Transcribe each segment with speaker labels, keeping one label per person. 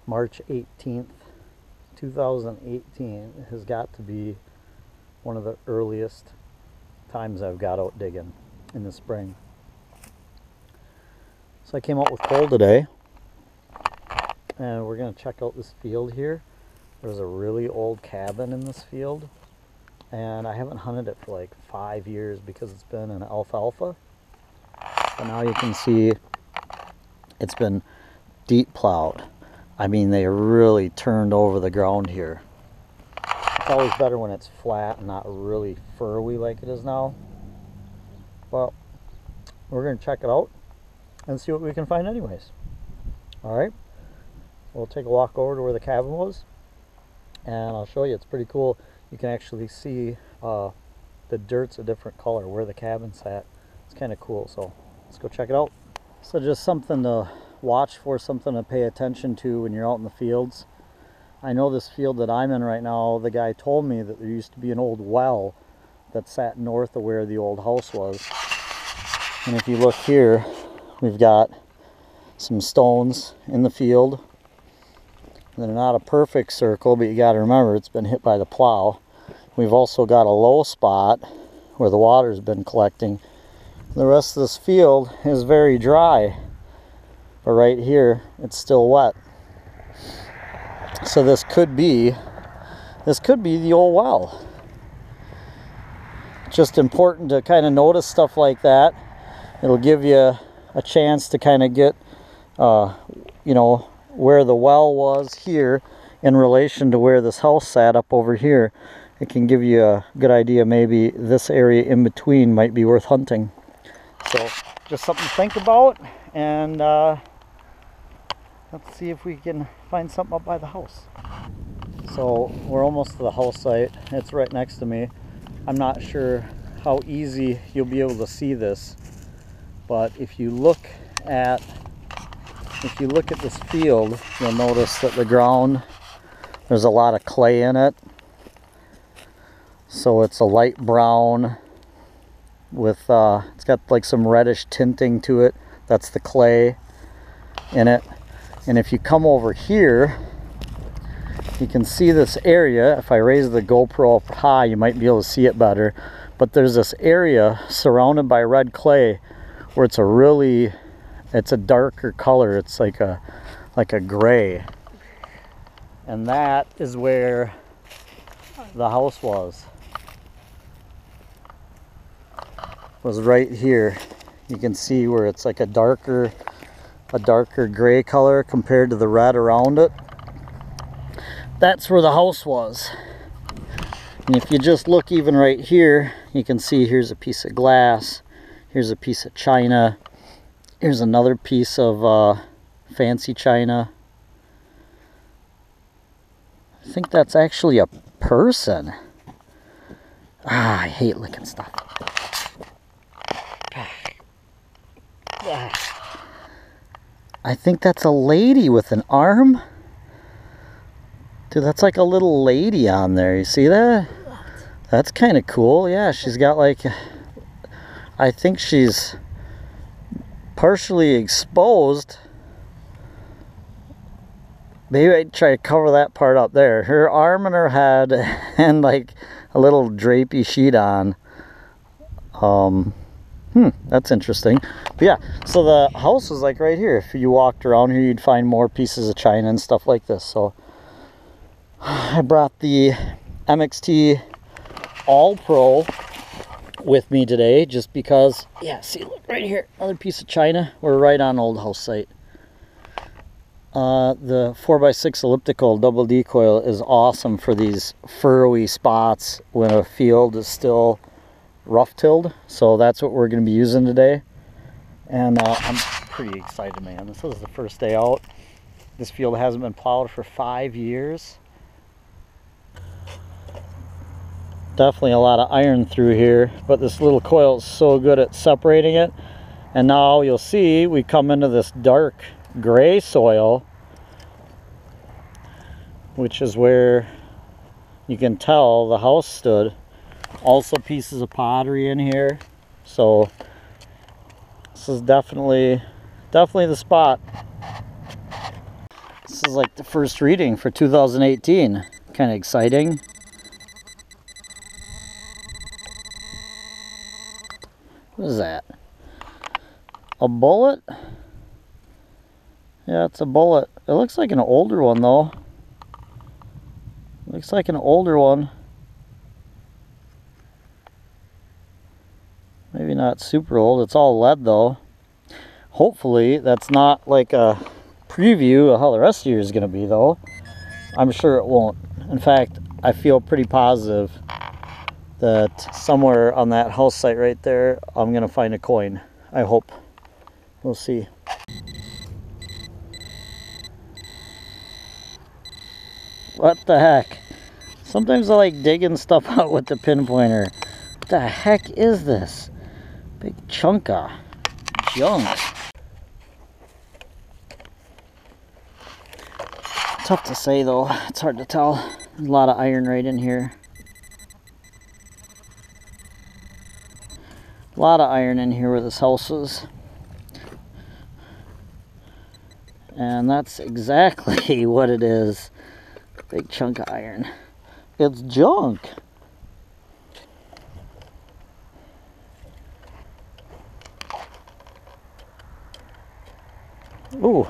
Speaker 1: March 18th, 2018 has got to be one of the earliest times I've got out digging in the spring. So I came out with coal today, and we're going to check out this field here. There's a really old cabin in this field, and I haven't hunted it for like 5 years because it's been an alfalfa. So now you can see it's been deep plowed. I mean, they really turned over the ground here. It's always better when it's flat and not really furrowy like it is now. Well, we're going to check it out and see what we can find anyways. Alright, we'll take a walk over to where the cabin was, and I'll show you. It's pretty cool. You can actually see the dirt's a different color where the cabin's at. It's kind of cool, so let's go check it out. So just something to watch for, something to pay attention to when you're out in the fields. I know this field that I'm in right now, the guy told me that there used to be an old well that sat north of where the old house was. And if you look here, we've got some stones in the field. They're not a perfect circle, but you got to remember it's been hit by the plow. We've also got a low spot where the water's been collecting. The rest of this field is very dry, but right here it's still wet. So this could be the old well. Just important to kind of notice stuff like that. It'll give you a chance to kind of get you know, where the well was here in relation to where this house sat up over here. It can give you a good idea. Maybe this area in between might be worth hunting. So just something to think about, and let's see if we can find something up by the house. So we're almost to the house site. It's right next to me. I'm not sure how easy you'll be able to see this, but if you look at this field, you'll notice that the ground, there's a lot of clay in it. So it's a light brown with it's got like some reddish tinting to it. That's the clay in it. And if you come over here, you can see this area. If I raise the GoPro up high, you might be able to see it better. But there's this area surrounded by red clay where it's a darker color. It's like a gray. And that is where the house was right here. You can see where it's like a darker gray color compared to the red around it. That's where the house was. And if you just look even right here, you can see here's a piece of glass, here's a piece of china, here's another piece of fancy china. I think that's actually a person. Ah, I hate licking stuff. I think that's a lady with an arm. Dude, that's like a little lady on there. You see that? That's kind of cool. Yeah, she's got like, I think she's partially exposed. Maybe I'd try to cover that part up there. Her arm and her head and like a little drapey sheet on. That's interesting. But yeah, so the house was like right here. If you walked around here, you'd find more pieces of china and stuff like this. So I brought the MXT All Pro with me today just because, yeah, see, look right here, another piece of china. We're right on old house site. The 4x6 elliptical double decoil is awesome for these furrowy spots when a field is still rough tilled. So that's what we're going to be using today, and I'm pretty excited, man. This is the first day out. This field hasn't been plowed for 5 years. Definitely a lot of iron through here, but this little coil is so good at separating it. And now you'll see we come into this dark gray soil, which is where you can tell the house stood. Also pieces of pottery in here, so this is definitely the spot. This is like the first reading for 2018. Kind of exciting. What is that? A bullet? Yeah, it's a bullet. It looks like an older one though. Looks like an older one. Maybe not super old. It's all lead though. Hopefully that's not like a preview of how the rest of the year is going to be though. I'm sure it won't. In fact, I feel pretty positive that somewhere on that house site right there, I'm going to find a coin. I hope. We'll see. What the heck? Sometimes I like digging stuff out with the pinpointer. What the heck is this? Big chunk of junk. Tough to say though. It's hard to tell. There's a lot of iron right in here. A lot of iron in here where this house is. And that's exactly what it is. Big chunk of iron. It's junk. Ooh.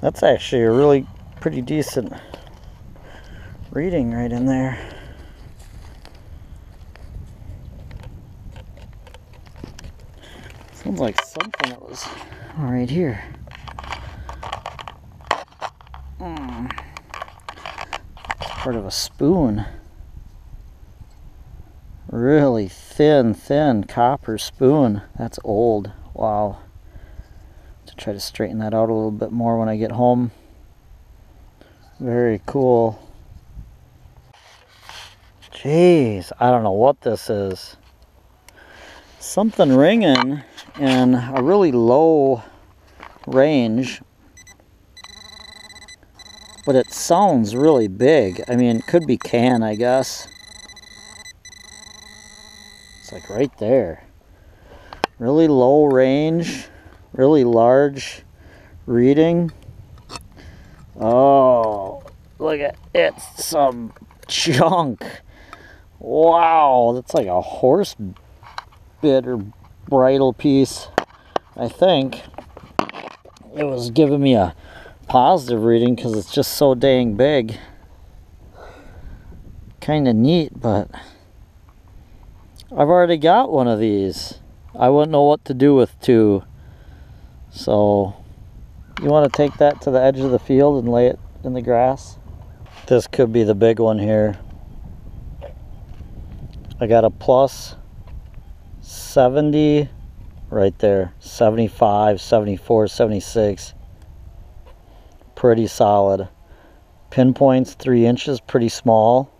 Speaker 1: That's actually a really pretty decent reading right in there. Sounds like something that was right here. Part of a spoon. Really thin copper spoon. That's old. Wow. To try to straighten that out a little bit more when I get home. Very cool. Jeez, I don't know what this is. Something ringing in a really low range, but it sounds really big. I mean, it could be can, I guess. It's like right there. Really low range, really large reading. Oh, look at it, some junk. Wow, that's like a horse bit or bridle piece. I think it was giving me a positive reading because it's just so dang big. Kind of neat, but I've already got one of these. I wouldn't know what to do with two. So you want to take that to the edge of the field and lay it in the grass? This could be the big one here. I got a plus 70 right there. 75, 74, 76. Pretty solid. Pinpoints 3 inches, pretty small.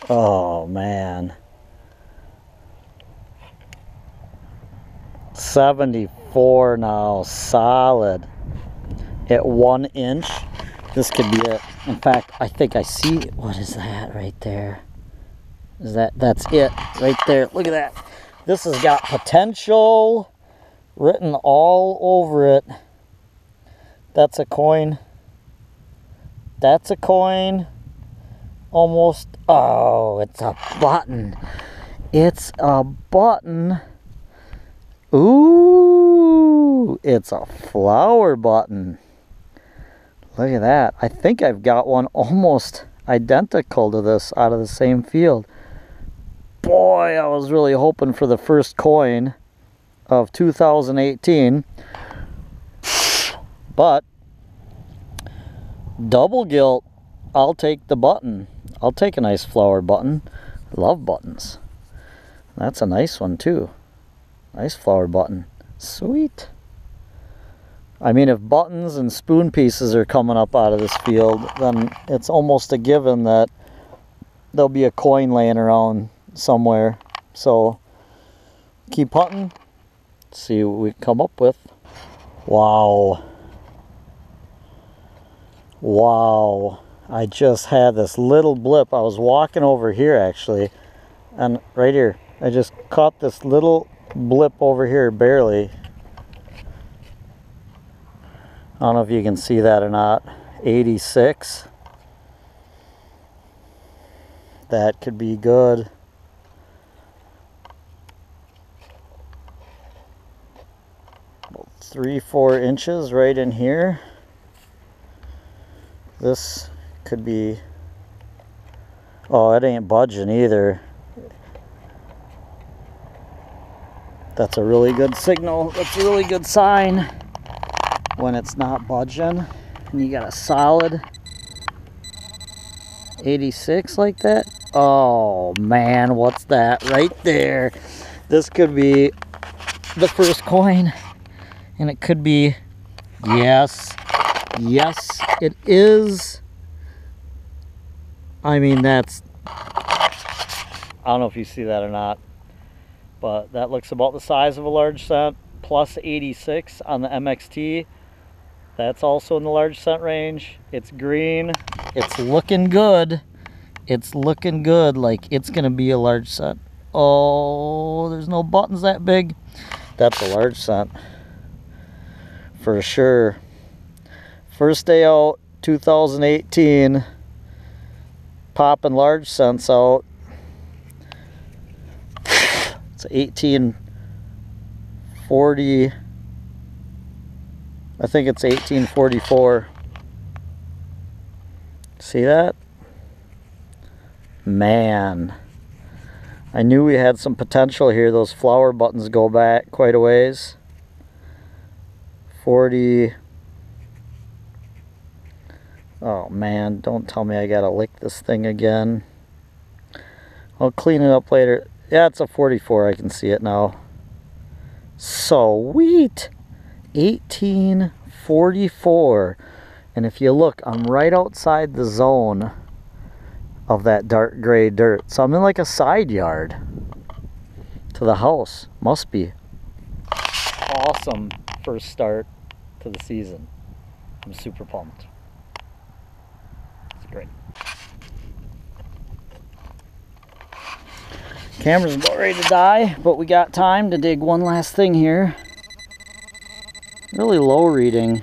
Speaker 1: Oh man. 74 now, solid. At 1 inch. This could be it. In fact, I think I see, what is that right there? That's it right there. Look at that. This has got potential written all over it. That's a coin. That's a coin. Almost. Oh, it's a button. It's a button. Ooh, it's a flower button. Look at that. I think I've got one almost identical to this out of the same field. Boy, I was really hoping for the first coin of 2018. But double gilt, I'll take the button. I'll take a nice flower button. I love buttons. That's a nice one too. Nice flower button. Sweet. I mean, if buttons and spoon pieces are coming up out of this field, then it's almost a given that there'll be a coin laying around somewhere. So keep hunting, see what we come up with. Wow. Wow. I just had this little blip. I was walking over here actually, and right here, I just caught this little blip over here, barely. don't know if you can see that or not. 86. That could be good. About 3-4 inches right in here. This could be, oh, it ain't budging either. That's a really good signal. That's a really good sign when it's not budging and you got a solid 86 like that. Oh man, what's that right there? This could be the first coin, and it could be, yes, it is. I mean, that's, I don't know if you see that or not, but that looks about the size of a large cent, plus 86 on the MXT. That's also in the large cent range. It's green. It's looking good. It's looking good, like it's gonna be a large cent. Oh, there's no buttons that big. That's a large cent for sure. First day out, 2018. Popping large cents out. It's 1840. I think it's 1844. See that? Man, I knew we had some potential here. Those flower buttons go back quite a ways. 40. Oh man, don't tell me I gotta lick this thing again. I'll clean it up later. Yeah, it's a 44. I can see it now. Sweet. 1844. And if you look, I'm right outside the zone of that dark gray dirt. So I'm in like a side yard to the house. Must be awesome first start to the season. I'm super pumped. It's great. Camera's about ready to die, but we got time to dig one last thing here. Really low reading.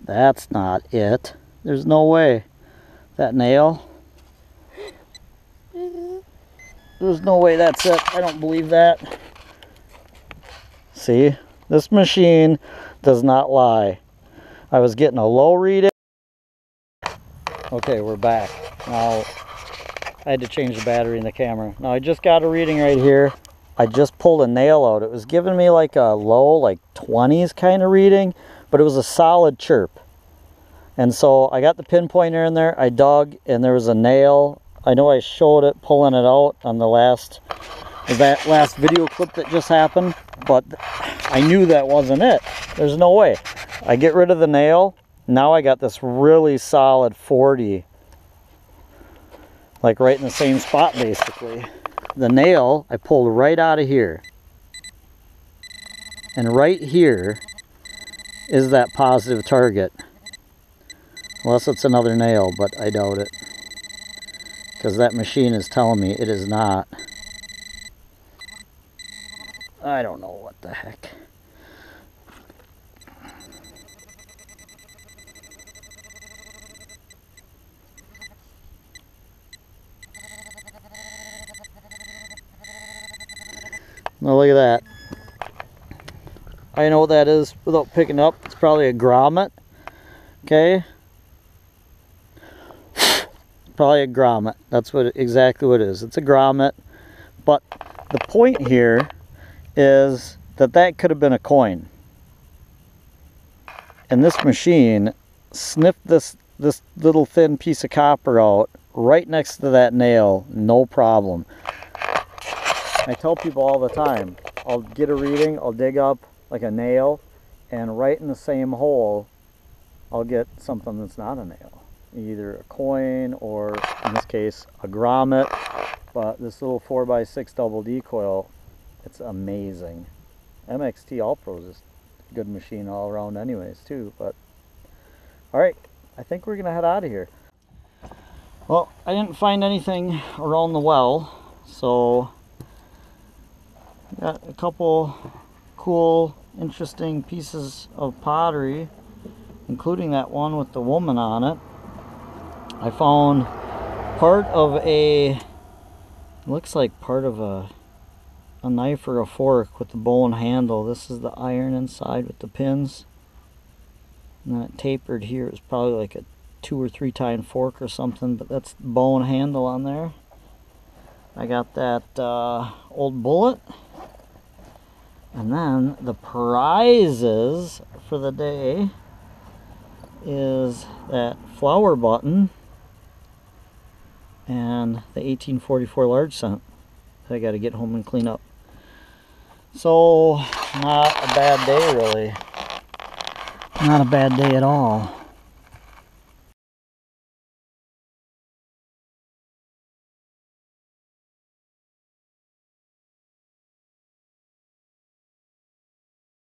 Speaker 1: That's not it. There's no way. That nail. There's no way that's it. I don't believe that. See? This machine does not lie. I was getting a low reading. Okay, we're back. Now, I had to change the battery in the camera. Now, I just got a reading right here. I just pulled a nail out. It was giving me like a low, like 20s kind of reading, but it was a solid chirp. And so I got the pinpointer in there. I dug, and there was a nail. I know I showed it pulling it out on that last video clip that just happened, but I knew that wasn't it. There's no way. I get rid of the nail. Now I got this really solid 40, like right in the same spot basically. The nail I pulled right out of here, and right here is that positive target, unless it's another nail, but I doubt it, because that machine is telling me it is not. I don't know what the heck. Now look at that. I know what that is without picking up. It's probably a grommet. Okay. Probably a grommet. That's exactly what it is. It's a grommet. But the point here is that could have been a coin. And this machine sniffed this little thin piece of copper out right next to that nail, no problem. I tell people all the time, I'll get a reading, I'll dig up like a nail, and right in the same hole, I'll get something that's not a nail. Either a coin or, in this case, a grommet. But this little 4x6 double D coil, it's amazing. MXT All Pros is a good machine all around anyways too. But alright, I think we're going to head out of here. Well, I didn't find anything around the well, so Got a couple cool, interesting pieces of pottery, including that one with the woman on it. I found part of a, looks like part of a knife or a fork with the bone handle. This is the iron inside with the pins. And then it tapered here. It was probably like a 2 or 3 tine fork or something, but that's the bone handle on there. I got that old bullet. And then the prizes for the day is that flower button and the 1844 large cent that I got to get home and clean up. So, not a bad day really. Not a bad day at all.